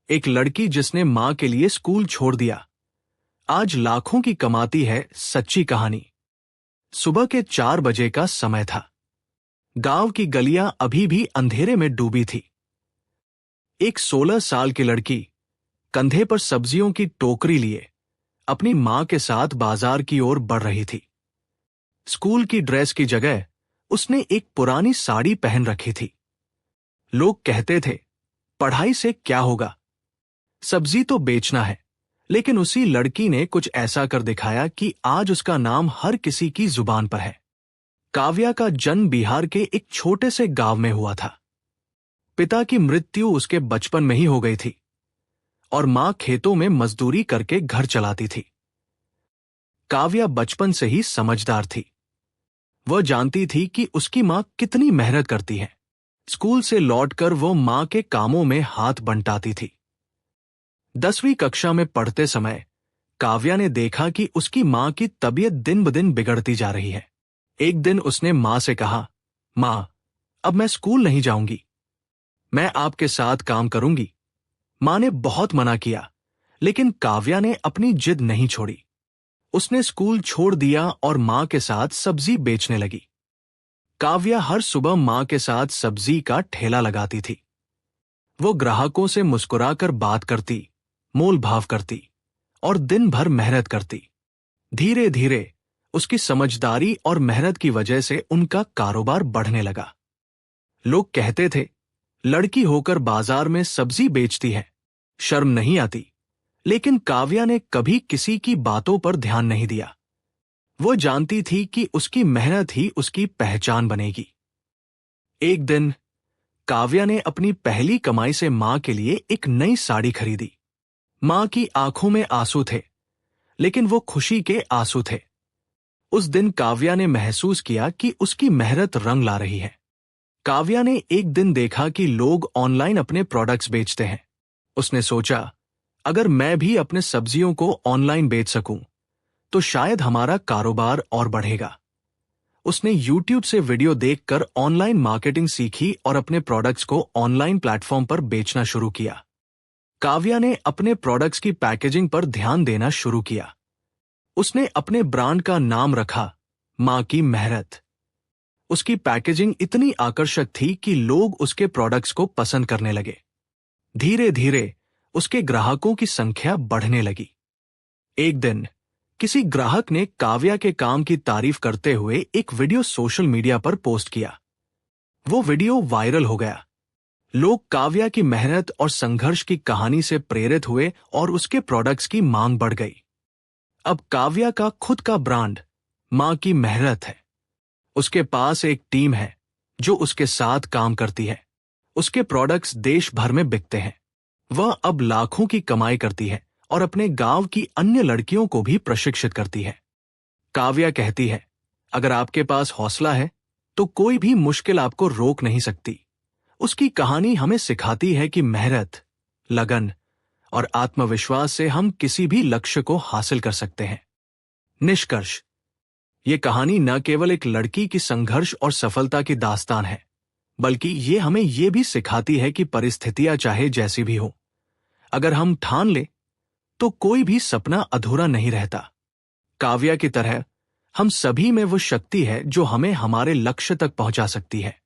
एक लड़की जिसने मां के लिए स्कूल छोड़ दिया, आज लाखों की कमाती है। सच्ची कहानी। सुबह के 4 बजे का समय था। गांव की गलियां अभी भी अंधेरे में डूबी थी। एक 16 साल की लड़की कंधे पर सब्जियों की टोकरी लिए अपनी मां के साथ बाजार की ओर बढ़ रही थी। स्कूल की ड्रेस की जगह उसने एक पुरानी साड़ी पहन रखी थी। लोग कहते थे, पढ़ाई से क्या होगा, सब्जी तो बेचना है। लेकिन उसी लड़की ने कुछ ऐसा कर दिखाया कि आज उसका नाम हर किसी की जुबान पर है। काव्या का जन्म बिहार के एक छोटे से गांव में हुआ था। पिता की मृत्यु उसके बचपन में ही हो गई थी और मां खेतों में मजदूरी करके घर चलाती थी। काव्या बचपन से ही समझदार थी। वह जानती थी कि उसकी मां कितनी मेहनत करती है। स्कूल से लौटकर वो मां के कामों में हाथ बंटाती थी। 10वीं कक्षा में पढ़ते समय काव्या ने देखा कि उसकी मां की तबीयत दिन ब दिन बिगड़ती जा रही है। एक दिन उसने मां से कहा, मां, अब मैं स्कूल नहीं जाऊंगी, मैं आपके साथ काम करूंगी। मां ने बहुत मना किया, लेकिन काव्या ने अपनी जिद नहीं छोड़ी। उसने स्कूल छोड़ दिया और मां के साथ सब्जी बेचने लगी। काव्या हर सुबह मां के साथ सब्जी का ठेला लगाती थी। वो ग्राहकों से मुस्कुराकर बात करती, मोल भाव करती और दिन भर मेहनत करती। धीरे धीरे उसकी समझदारी और मेहनत की वजह से उनका कारोबार बढ़ने लगा। लोग कहते थे, लड़की होकर बाजार में सब्जी बेचती है, शर्म नहीं आती। लेकिन काव्या ने कभी किसी की बातों पर ध्यान नहीं दिया। वो जानती थी कि उसकी मेहनत ही उसकी पहचान बनेगी। एक दिन काव्या ने अपनी पहली कमाई से मां के लिए एक नई साड़ी खरीदी। मां की आंखों में आंसू थे, लेकिन वो खुशी के आंसू थे। उस दिन काव्या ने महसूस किया कि उसकी मेहनत रंग ला रही है। काव्या ने एक दिन देखा कि लोग ऑनलाइन अपने प्रोडक्ट्स बेचते हैं। उसने सोचा, अगर मैं भी अपने सब्जियों को ऑनलाइन बेच सकूं, तो शायद हमारा कारोबार और बढ़ेगा। उसने YouTube से वीडियो देखकर ऑनलाइन मार्केटिंग सीखी और अपने प्रोडक्ट्स को ऑनलाइन प्लेटफॉर्म पर बेचना शुरू किया। काव्या ने अपने प्रोडक्ट्स की पैकेजिंग पर ध्यान देना शुरू किया। उसने अपने ब्रांड का नाम रखा, मां की मेहनत। उसकी पैकेजिंग इतनी आकर्षक थी कि लोग उसके प्रोडक्ट्स को पसंद करने लगे। धीरे धीरे उसके ग्राहकों की संख्या बढ़ने लगी। एक दिन किसी ग्राहक ने काव्या के काम की तारीफ करते हुए एक वीडियो सोशल मीडिया पर पोस्ट किया। वो वीडियो वायरल हो गया। लोग काव्या की मेहनत और संघर्ष की कहानी से प्रेरित हुए और उसके प्रोडक्ट्स की मांग बढ़ गई। अब काव्या का खुद का ब्रांड मां की मेहनत है। उसके पास एक टीम है जो उसके साथ काम करती है। उसके प्रोडक्ट्स देश भर में बिकते हैं। वह अब लाखों की कमाई करती है और अपने गांव की अन्य लड़कियों को भी प्रशिक्षित करती है। काव्या कहती है, अगर आपके पास हौसला है तो कोई भी मुश्किल आपको रोक नहीं सकती। उसकी कहानी हमें सिखाती है कि मेहनत, लगन और आत्मविश्वास से हम किसी भी लक्ष्य को हासिल कर सकते हैं। निष्कर्ष, ये कहानी न केवल एक लड़की की संघर्ष और सफलता की दास्तान है, बल्कि ये हमें ये भी सिखाती है कि परिस्थितियां चाहे जैसी भी हो, अगर हम ठान ले तो कोई भी सपना अधूरा नहीं रहता। काव्या की तरह हम सभी में वो शक्ति है जो हमें हमारे लक्ष्य तक पहुंचा सकती है।